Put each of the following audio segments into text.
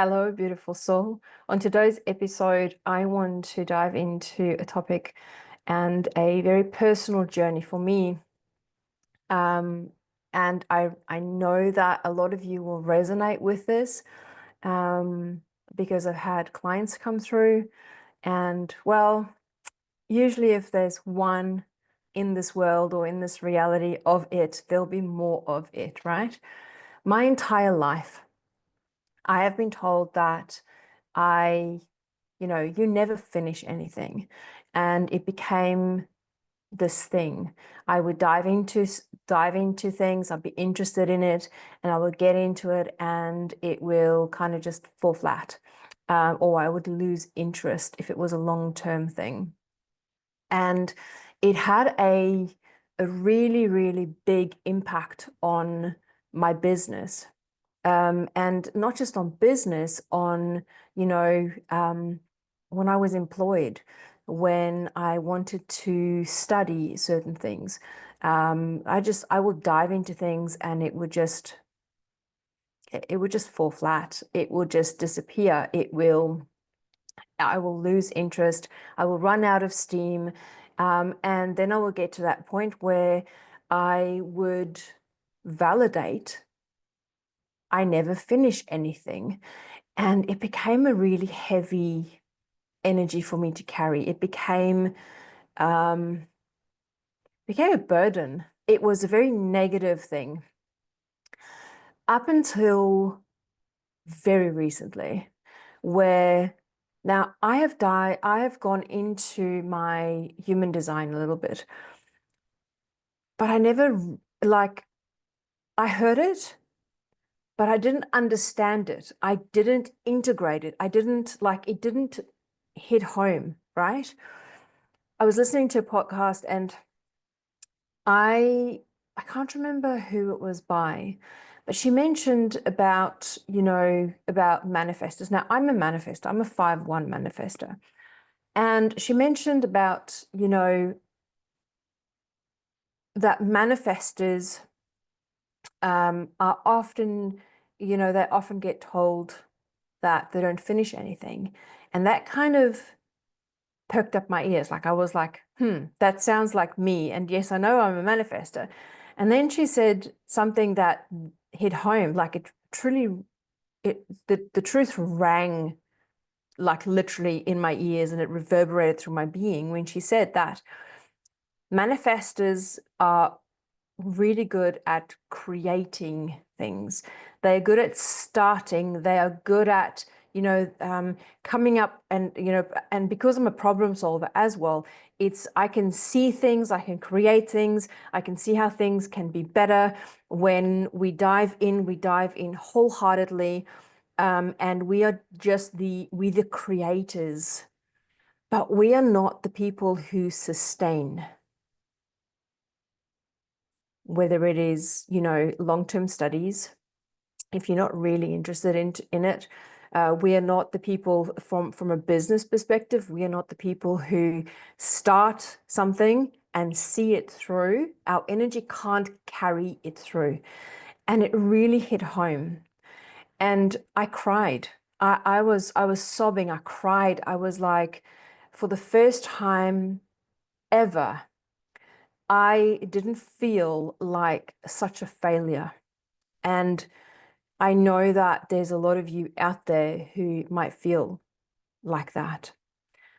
Hello, beautiful soul. On today's episode, I want to dive into a topic and a very personal journey for me. Um, and I know that a lot of you will resonate with this because I've had clients come through, and well, usually if there's one in this world or in this reality of it, there'll be more of it, right? My entire life, I have been told that you never finish anything. And it became this thing. I would dive into things, I'd be interested in it, and I would get into it, and it will kind of just fall flat. Or I would lose interest if it was a long-term thing. And it had a really, really big impact on my business. And not just on business, on, when I was employed, when I wanted to study certain things. I would dive into things and it would just fall flat. It would just disappear. I will lose interest. I will run out of steam. And then I will get to that point where I would validate I never finish anything. And it became a really heavy energy for me to carry. It became a burden. It was a very negative thing up until very recently, where now I have gone into my human design a little bit, but I never like I heard it, but I didn't understand it. I didn't integrate it. It didn't hit home, right? I was listening to a podcast and I I can't remember who it was by, but she mentioned about manifestors. Now I'm a manifestor. I'm a 5/1 manifestor. And she mentioned about, that manifestors are often, they often get told that they don't finish anything. And that kind of perked up my ears. Like I was like, that sounds like me. And yes, I know I'm a manifester. And then she said something that hit home, like it truly, the truth rang like literally in my ears and it reverberated through my being when she said that manifestors are really good at creating things. They're good at starting. They are good at, coming up and because I'm a problem solver as well, I can see things, I can create things, I can see how things can be better. When we dive in wholeheartedly, and we the creators, but we are not the people who sustain, whether it is, long-term studies. If you're not really interested in it, we are not the people from a business perspective. We are not the people who start something and see it through. Our energy can't carry it through. And it really hit home. And I cried. I was sobbing. I cried. I was like, for the first time ever, I didn't feel like such a failure. And I know that there's a lot of you out there who might feel like that.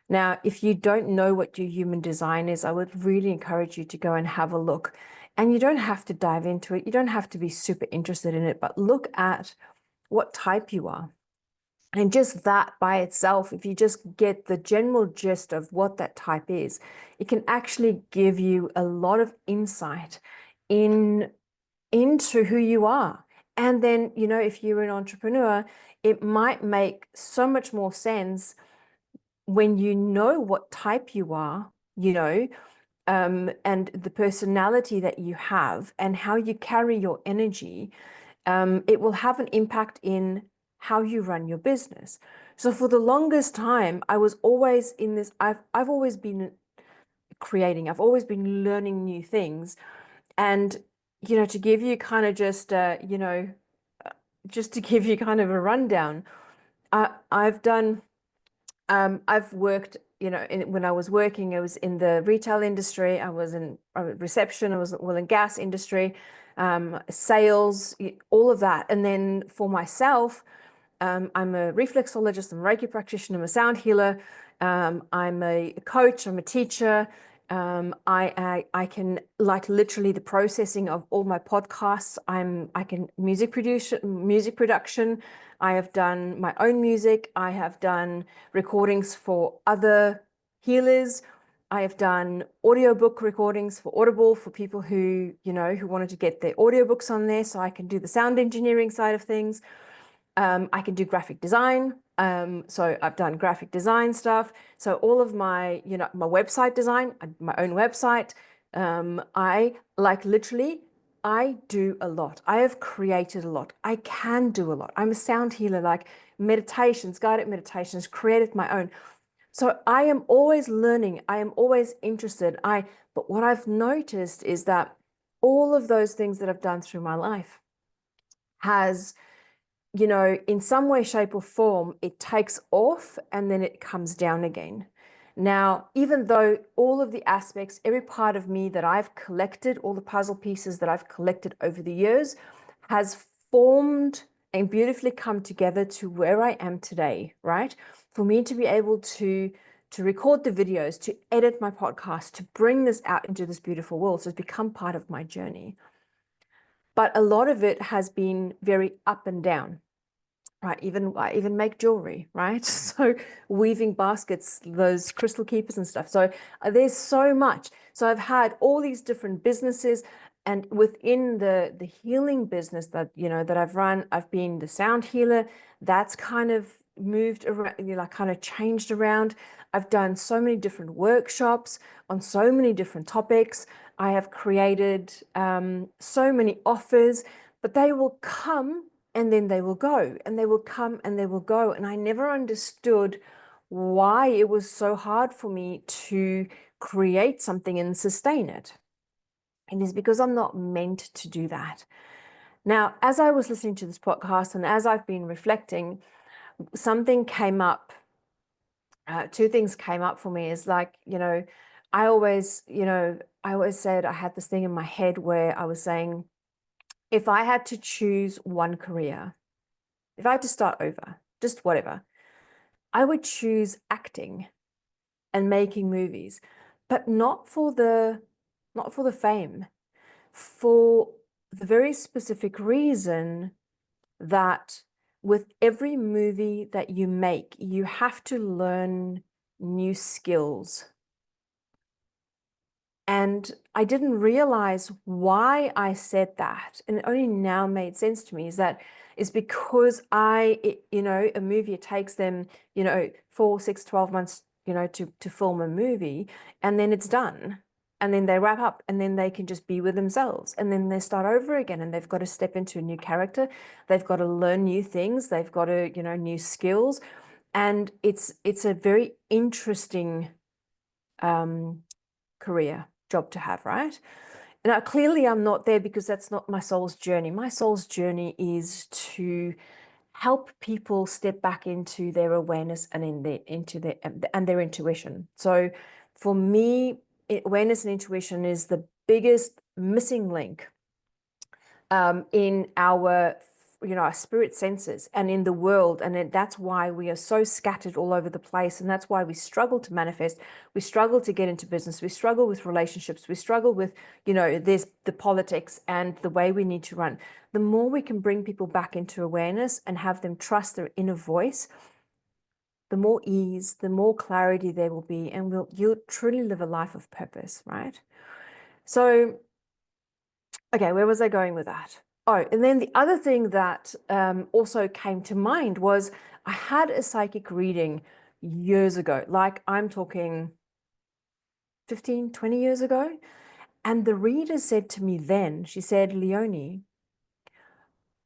Now, if you don't know what your human design is, I would really encourage you to go and have a look. And you don't have to dive into it. You don't have to be super interested in it, but look at what type you are. And just that by itself, if you just get the general gist of what that type is, it can actually give you a lot of insight in into who you are. And then, if you're an entrepreneur, it might make so much more sense when you know what type you are, and the personality that you have and how you carry your energy. It will have an impact in how you run your business. So for the longest time, I was always in this, I've always been creating, I've always been learning new things. And, to give you kind of just to give you kind of a rundown, I've done, I've worked, when I was working, I was in the retail industry, I was in reception, I was in oil and gas industry, sales, all of that. And then for myself, I'm a reflexologist, I'm a Reiki practitioner, I'm a sound healer, I'm a coach, I'm a teacher. I can, like, literally the processing of all my podcasts. I can music production. I have done my own music. I have done recordings for other healers. I have done audiobook recordings for Audible for people who, who wanted to get their audiobooks on there. So I can do the sound engineering side of things. I can do graphic design. So I've done graphic design stuff. So all of my, my website design, my own website. I like literally, I do a lot. I have created a lot. I can do a lot. I'm a sound healer, like meditations, guided meditations, created my own. So I am always learning. I am always interested. But what I've noticed is that all of those things that I've done through my life has, in some way, shape, or form, it takes off and then it comes down again. Now, even though all of the aspects, every part of me that I've collected, all the puzzle pieces that I've collected over the years, has formed and beautifully come together to where I am today, right? For me to be able to record the videos, to edit my podcast, to bring this out into this beautiful world. So it's become part of my journey. But a lot of it has been very up and down, right? I even make jewelry, right? So weaving baskets, those crystal keepers and stuff. So there's so much. So I've had all these different businesses, and within the healing business that, that I've run, I've been the sound healer. That's kind of moved around, like kind of changed around. I've done so many different workshops on so many different topics. I have created so many offers, but they will come and then they will go, and they will come and they will go. And I never understood why it was so hard for me to create something and sustain it. And it's because I'm not meant to do that. Now, as I was listening to this podcast and as I've been reflecting, something came up. Two things came up for me. Is like, I always, I always said, I had this thing in my head where I was saying, if I had to choose one career, if I had to start over, just whatever, I would choose acting and making movies, but not for the fame, for the very specific reason that with every movie that you make, you have to learn new skills. And I didn't realize why I said that. And it only now made sense to me is because a movie, it takes them, 4, 6, 12 months, to film a movie, and then it's done. And then they wrap up and then they can just be with themselves. And then they start over again and they've got to step into a new character. They've got to learn new things. They've got to, new skills. And it's a very interesting career job to have, right? Now, clearly I'm not there because that's not my soul's journey. My soul's journey is to help people step back into their awareness and and their intuition. So for me, awareness and intuition is the biggest missing link in our our spirit senses and in the world. And that's why we are so scattered all over the place. And that's why we struggle to manifest. We struggle to get into business. We struggle with relationships. We struggle with, there's the politics and the way we need to run. The more we can bring people back into awareness and have them trust their inner voice, the more ease, the more clarity there will be. And you'll truly live a life of purpose, right? So, okay, where was I going with that? Oh, and then the other thing that also came to mind was I had a psychic reading years ago, like I'm talking 15, 20 years ago. And the reader said to me then, she said, Leonie,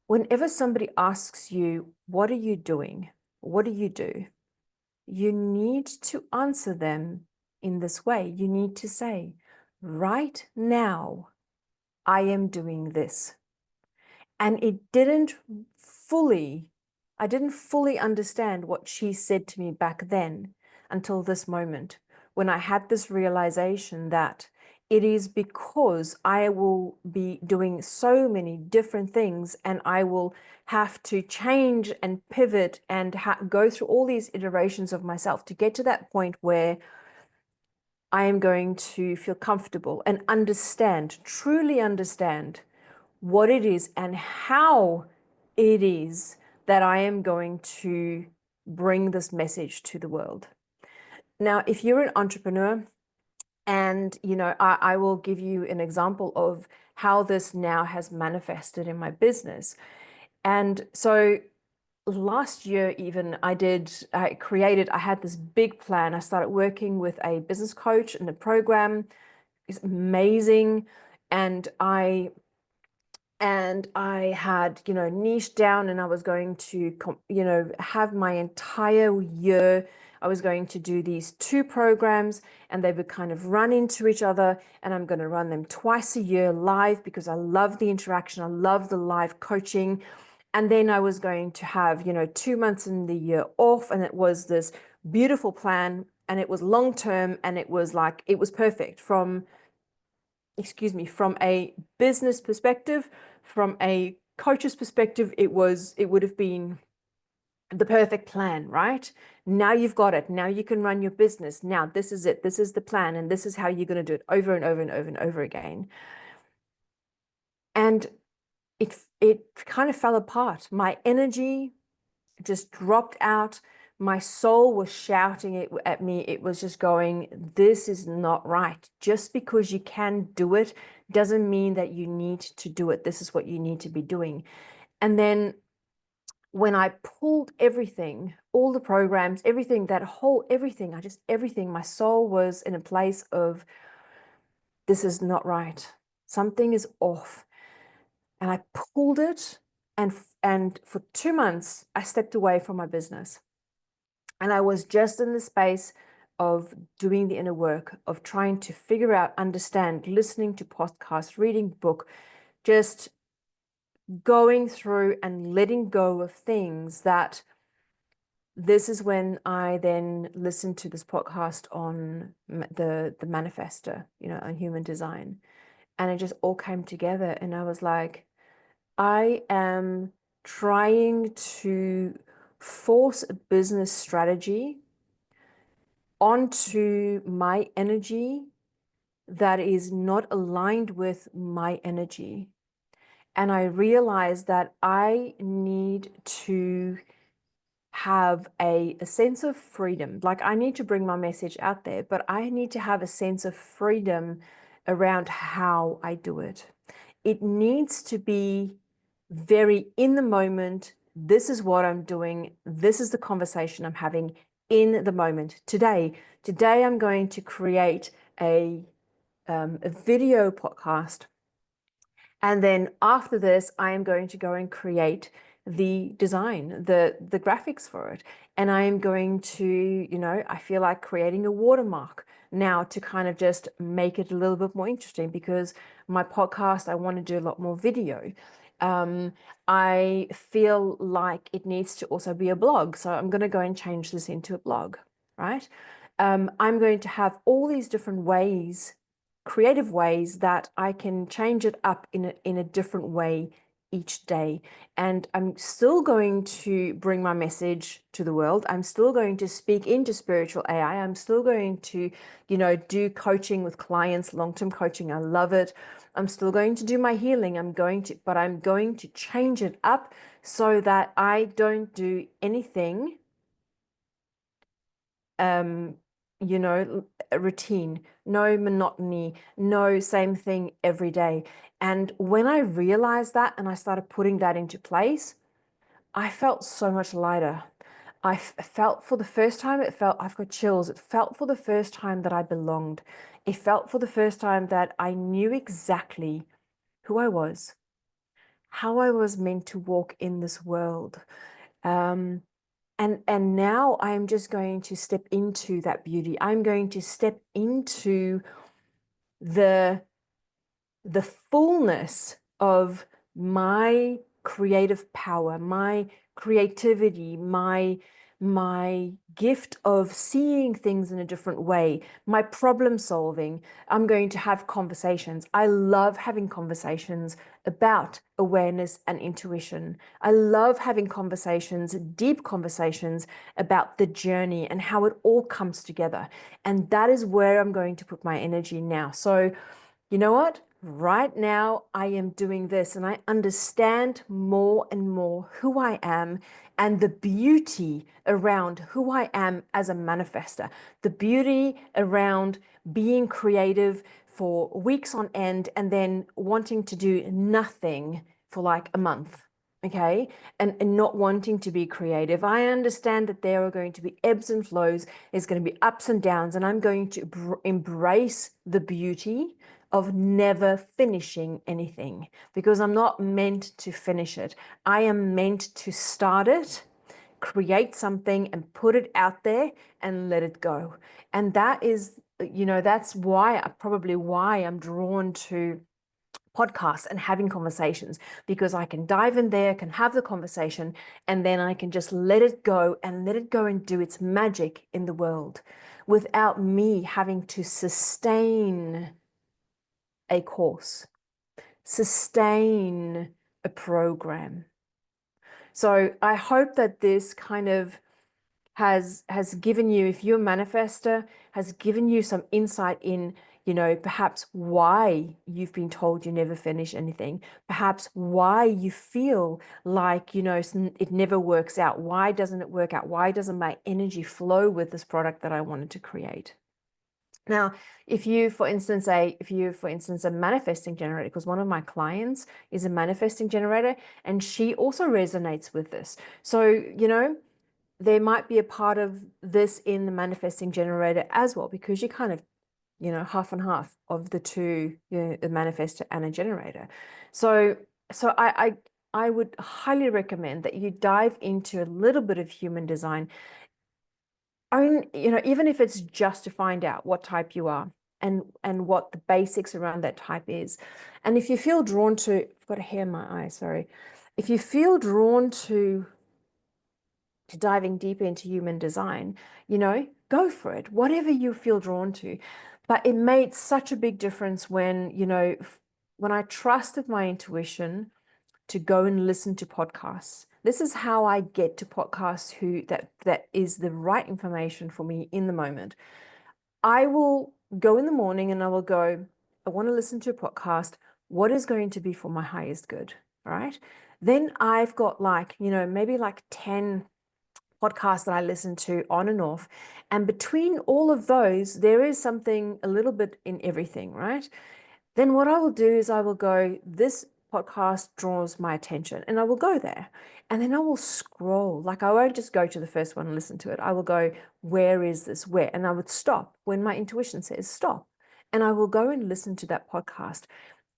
whenever somebody asks you, what are you doing? What do? You need to answer them in this way. You need to say, right now, I am doing this. And it didn't fully I didn't fully understand what she said to me back then until this moment, when I had this realization that it is because I will be doing so many different things and I will have to change and pivot and go through all these iterations of myself to get to that point where I am going to feel comfortable and understand, truly understand what it is and how it is that I am going to bring this message to the world. Now, if you're an entrepreneur, and I will give you an example of how this now has manifested in my business. And so last year, even I had this big plan. I started working with a business coach and the program is amazing. And I had, niched down, and I was going to, have my entire year. I was going to do these two programs and they would kind of run into each other. And I'm going to run them twice a year live because I love the interaction. I love the live coaching. And then I was going to have, 2 months in the year off. And it was this beautiful plan, and it was long term, and it was perfect from a business perspective, from a coach's perspective, it would have been the perfect plan, right? Now you've got it. Now you can run your business. Now this is it. This is the plan, and this is how you're going to do it over and over and over and over again. And it kind of fell apart. My energy just dropped out. My soul was shouting it at me. It was just going, this is not right. Just because you can do it doesn't mean that you need to do it. This is what you need to be doing. And then when I pulled everything, all the programs, everything, everything, my soul was in a place of, this is not right. Something is off. And I pulled it, and for 2 months, I stepped away from my business. And I was just in the space of doing the inner work, of trying to figure out, understand, listening to podcasts, reading book, just going through and letting go of things. That this is when I then listened to this podcast on the manifestor, on human design. And it just all came together. And I was like, I am trying to force a business strategy onto my energy that is not aligned with my energy. And I realized that I need to have a sense of freedom. Like, I need to bring my message out there, but I need to have a sense of freedom around how I do it. It needs to be very in the moment. This is what I'm doing. This is the conversation I'm having in the moment. Today I'm going to create a video podcast. And then after this, I am going to go and create the design, the graphics for it. And I am going to, I feel like creating a watermark now to kind of just make it a little bit more interesting, because my podcast, I want to do a lot more video. I feel like it needs to also be a blog. So I'm going to go and change this into a blog, right? I'm going to have all these different ways, creative ways, that I can change it up in a different way each day. And I'm still going to bring my message to the world. I'm still going to speak into spiritual AI. I'm still going to, do coaching with clients, long-term coaching. I love it. I'm still going to do my healing. But I'm going to change it up so that I don't do anything a routine, no monotony, no same thing every day. And when I realized that and I started putting that into place, I felt so much lighter. I felt for the first time, I've got chills. It felt for the first time that I belonged. It felt for the first time that I knew exactly who I was, how I was meant to walk in this world. And now I'm just going to step into that beauty. I'm going to step into the fullness of my creative power, my creativity, my gift of seeing things in a different way, my problem solving. I'm going to have conversations. I love having conversations about awareness and intuition. I love having conversations, deep conversations about the journey and how it all comes together. And that is where I'm going to put my energy now. So, you know what? Right now, I am doing this and I understand more and more who I am and the beauty around who I am as a manifester, the beauty around being creative for weeks on end and then wanting to do nothing for like a month. Okay. And not wanting to be creative. I understand that there are going to be ebbs and flows, there's going to be ups and downs, and I'm going to embrace the beauty of never finishing anything because I'm not meant to finish it. I am meant to start it, create something and put it out there and let it go. And that is, that's probably why I'm drawn to podcasts and having conversations, because I can dive in there, can have the conversation, and then I can just let it go and do its magic in the world without me having to sustain a course, sustain a program. So I hope that this kind of has given you, if you're a manifester, has given you some insight in, perhaps why you've been told you never finish anything, perhaps why you feel like, it never works out. Why doesn't it work out? Why doesn't my energy flow with this product that I wanted to create? Now, if you, for instance, a manifesting generator, because one of my clients is a manifesting generator and she also resonates with this. So, there might be a part of this in the manifesting generator as well, because you kind of, half and half of the two, a manifestor and a generator. So I would highly recommend that you dive into a little bit of human design. Even if it's just to find out what type you are and what the basics around that type is. And if you feel drawn to, I've got a hair in my eye, sorry. If you feel drawn to diving deeper into human design, go for it, whatever you feel drawn to. But it made such a big difference when, when I trusted my intuition to go and listen to podcasts. This is how I get to podcasts that is the right information for me in the moment. I will go in the morning and I will go, I want to listen to a podcast. What is going to be for my highest good? All right. Then I've got maybe 10 podcasts that I listen to on and off. And between all of those, there is something a little bit in everything, right? Then what I will do is I will go, this podcast draws my attention, and I will go there. And then I will scroll. Like, I won't just go to the first one and listen to it. I will go, where is this? Where? And I would stop when my intuition says stop. And I will go and listen to that podcast.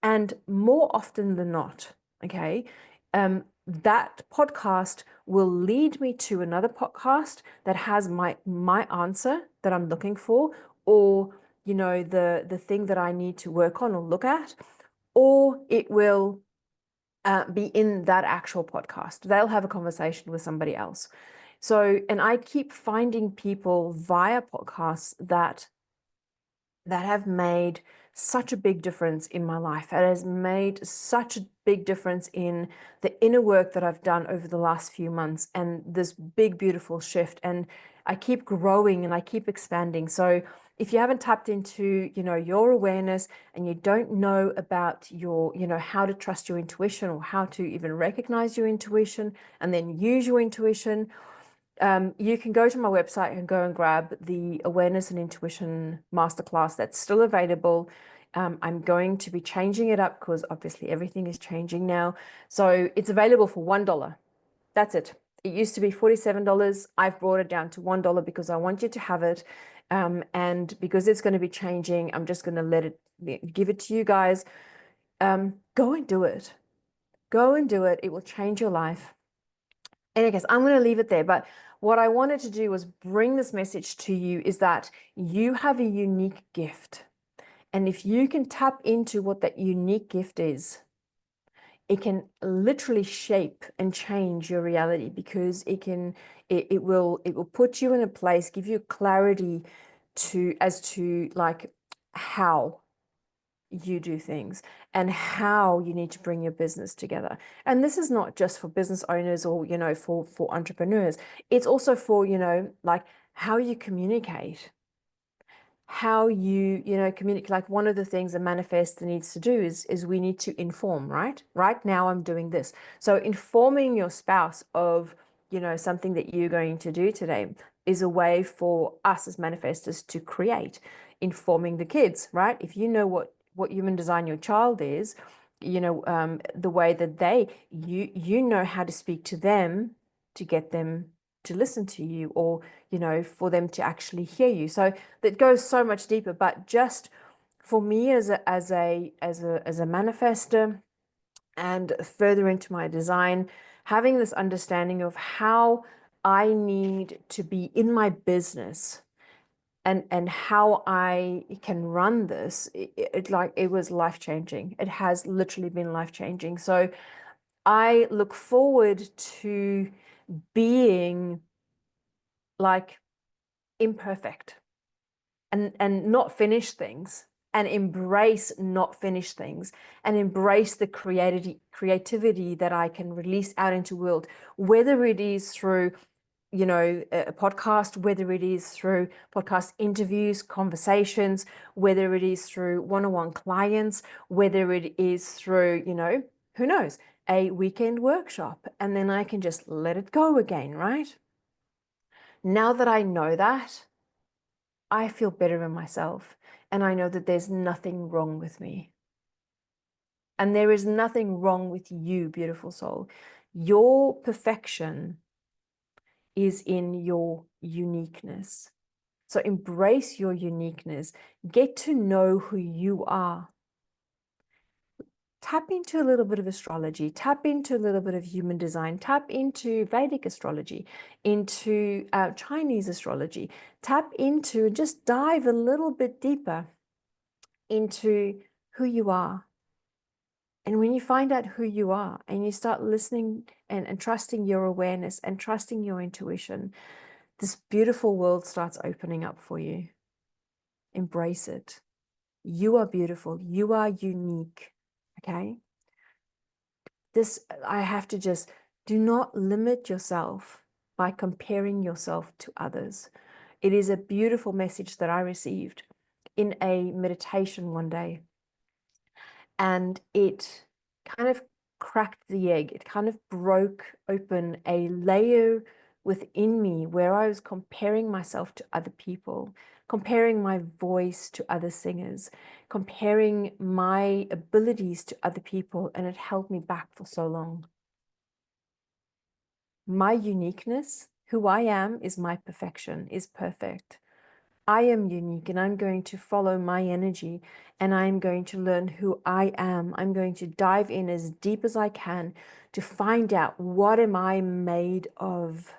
And more often than not, okay, that podcast will lead me to another podcast that has my answer that I'm looking for, or the thing that I need to work on or look at, or it will be in that actual podcast. They'll have a conversation with somebody else. So, and I keep finding people via podcasts that have made such a big difference in my life. It has made such a big difference in the inner work that I've done over the last few months and this big, beautiful shift. And I keep growing and I keep expanding. So if you haven't tapped into, your awareness and you don't know about your, how to trust your intuition or how to even recognize your intuition and then use your intuition, you can go to my website and go and grab the Awareness and Intuition Masterclass that's still available. I'm going to be changing it up because obviously everything is changing now. So it's available for $1. That's it. It used to be $47. I've brought it down to $1 because I want you to have it. And because it's going to be changing, I'm just going to give it to you guys. Go and do it. Go and do it. It will change your life. In any case, I'm going to leave it there. But what I wanted to do was bring this message to you is that you have a unique gift. And if you can tap into what that unique gift is, it can literally shape and change your reality, because it will put you in a place, give you clarity as to like how you do things and how you need to bring your business together. And this is not just for business owners or, for entrepreneurs. It's also for, like how you communicate, how you communicate. Like, one of the things a manifestor needs to do is we need to inform, right now I'm doing this. So informing your spouse of something that you're going to do today is a way for us as manifestors to create. Informing the kids, right? If you know what human design your child is, the way that you know how to speak to them to get them to listen to you, or for them to actually hear you. So that goes so much deeper. But just for me as a manifestor, and further into my design, having this understanding of how I need to be in my business, and how I can run this, it was life changing. It has literally been life changing. So I look forward to being like imperfect, and not finish things, and embrace not finish things, and embrace the creativity that I can release out into the world, whether it is through a podcast, whether it is through podcast interviews, conversations, whether it is through one-on-one clients, whether it is through, who knows, a weekend workshop, and then I can just let it go again, right? Now that I know that, I feel better in myself, and I know that there's nothing wrong with me. And there is nothing wrong with you, beautiful soul. Your perfection is in your uniqueness. So embrace your uniqueness. Get to know who you are. Tap into a little bit of astrology, tap into a little bit of human design, tap into Vedic astrology, into Chinese astrology, tap into, just dive a little bit deeper into who you are. And when you find out who you are and you start listening and trusting your awareness and trusting your intuition, this beautiful world starts opening up for you. Embrace it. You are beautiful. You are unique. Okay? I have to just, do not limit yourself by comparing yourself to others. It is a beautiful message that I received in a meditation one day. And it kind of cracked the egg. It kind of broke open a layer within me where I was comparing myself to other people, comparing my voice to other singers, comparing my abilities to other people, and it held me back for so long. My uniqueness, who I am, is my perfection, is perfect. I am unique, and I'm going to follow my energy, and I'm going to learn who I am. I'm going to dive in as deep as I can to find out, what am I made of?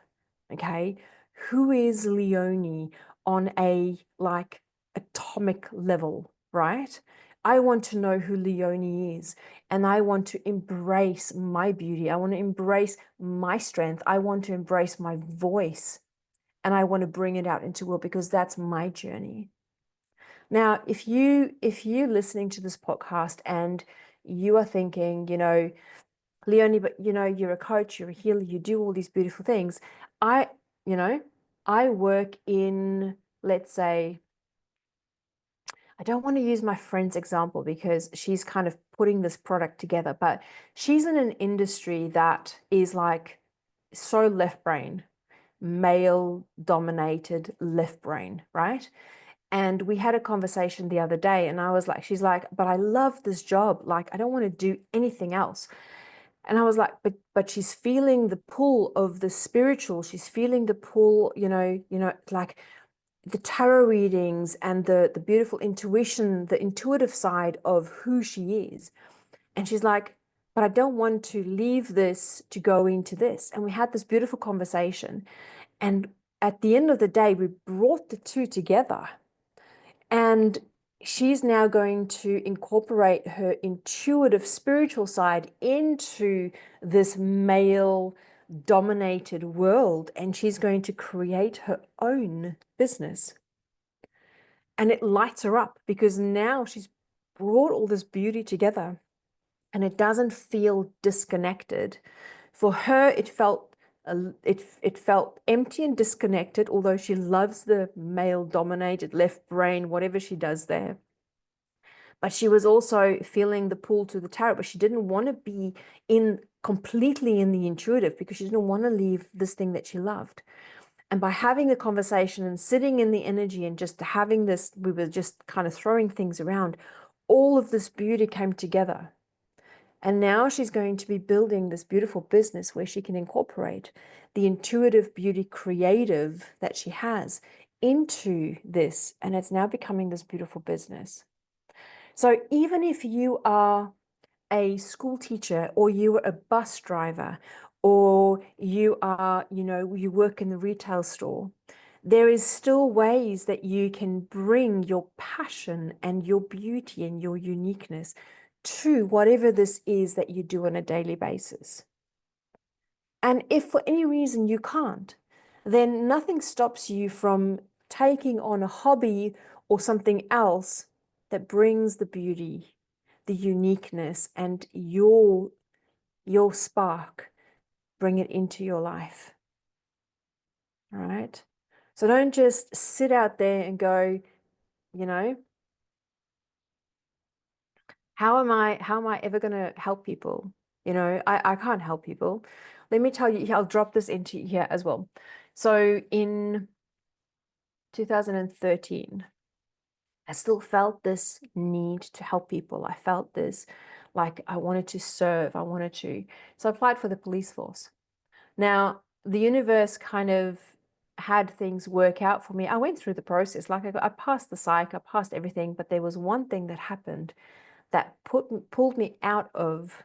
Okay. Who is Leonie on a like atomic level, right? I want to know who Leonie is, and I want to embrace my beauty. I want to embrace my strength. I want to embrace my voice. And I want to bring it out into the world, because that's my journey. Now, if you're listening to this podcast and you are thinking, Leonie, but you're a coach, you're a healer, you do all these beautiful things. I, I work in, let's say, I don't want to use my friend's example because she's kind of putting this product together, but she's in an industry that is like so left brain, male dominated left brain, right? And we had a conversation the other day, and I was like, she's like, but I love this job. Like, I don't want to do anything else. And I was like, but she's feeling the pull of the spiritual. She's feeling the pull, like the tarot readings and the beautiful intuition, the intuitive side of who she is. And she's like, but I don't want to leave this to go into this. And we had this beautiful conversation. And at the end of the day, we brought the two together. And she's now going to incorporate her intuitive spiritual side into this male dominated world, and she's going to create her own business. And it lights her up because now she's brought all this beauty together and it doesn't feel disconnected. For her, it felt it felt empty and disconnected, although she loves the male dominated left brain, whatever she does there. But she was also feeling the pull to the tarot, but she didn't want to be completely in the intuitive because she didn't want to leave this thing that she loved. And by having the conversation and sitting in the energy and just having this, we were just kind of throwing things around, all of this beauty came together. And now she's going to be building this beautiful business where she can incorporate the intuitive beauty creative that she has into this. And it's now becoming this beautiful business. So even if you are a school teacher or you are a bus driver or you are, you work in the retail store, there is still ways that you can bring your passion and your beauty and your uniqueness to whatever this is that you do on a daily basis. And if for any reason you can't, then nothing stops you from taking on a hobby or something else that brings the beauty, the uniqueness, and your spark, bring it into your life. All right. So don't just sit out there and go, how am I ever going to help people? I can't help people. Let me tell you, I'll drop this into here as well. So in 2013, I still felt this need to help people. I felt this, like I wanted to serve, so I applied for the police force. Now, the universe kind of had things work out for me. I went through the process, like I passed the psych, I passed everything, but there was one thing that happened that pulled me out of,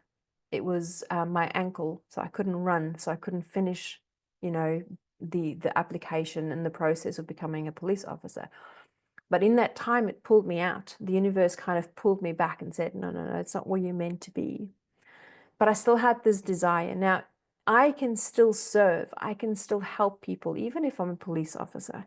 it was my ankle. So I couldn't run, so I couldn't finish, the application and the process of becoming a police officer. But in that time, it pulled me out. The universe kind of pulled me back and said, no, no, no, it's not where you're meant to be. But I still had this desire. Now, I can still serve. I can still help people, even if I'm a police officer.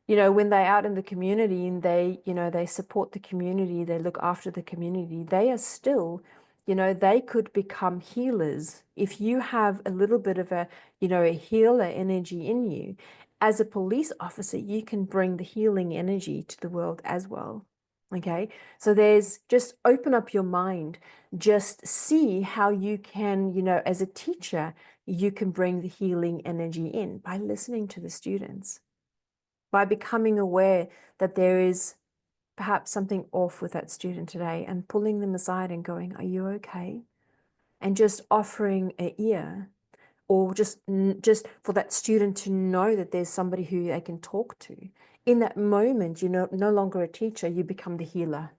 When they're out in the community and they support the community, they look after the community, they are still, they could become healers. If you have a little bit of a healer energy in you, as a police officer, you can bring the healing energy to the world as well. Okay, so just open up your mind, just see how you can, as a teacher, you can bring the healing energy in by listening to the students, by becoming aware that there is perhaps something off with that student today and pulling them aside and going, are you okay? And just offering an ear, or just for that student to know that there's somebody who they can talk to. In that moment, you're no longer a teacher, you become the healer.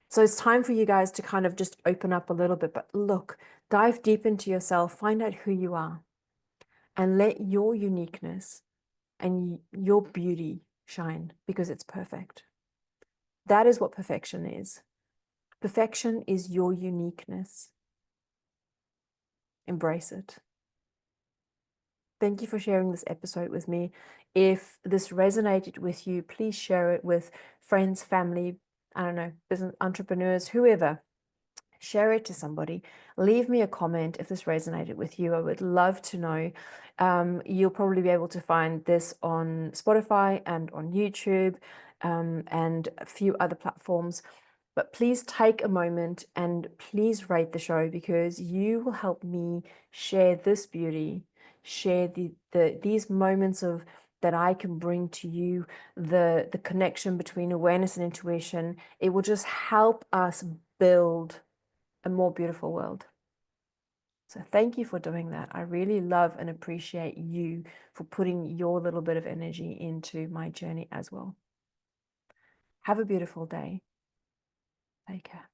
So it's time for you guys to kind of just open up a little bit, but look, dive deep into yourself, find out who you are, and let your uniqueness and your beauty shine, because it's perfect. That is what perfection is. Perfection is your uniqueness. Embrace it. Thank you for sharing this episode with me. If this resonated with you, please share it with friends, family, I don't know, business entrepreneurs, whoever. Share it to somebody. Leave me a comment if this resonated with you. I would love to know. You'll probably be able to find this on Spotify and on YouTube, and a few other platforms. But please take a moment and please rate the show, because you will help me share this beauty, share these moments of that I can bring to you, the connection between awareness and intuition. It will just help us build a more beautiful world. So thank you for doing that. I really love and appreciate you for putting your little bit of energy into my journey as well. Have a beautiful day. Take care.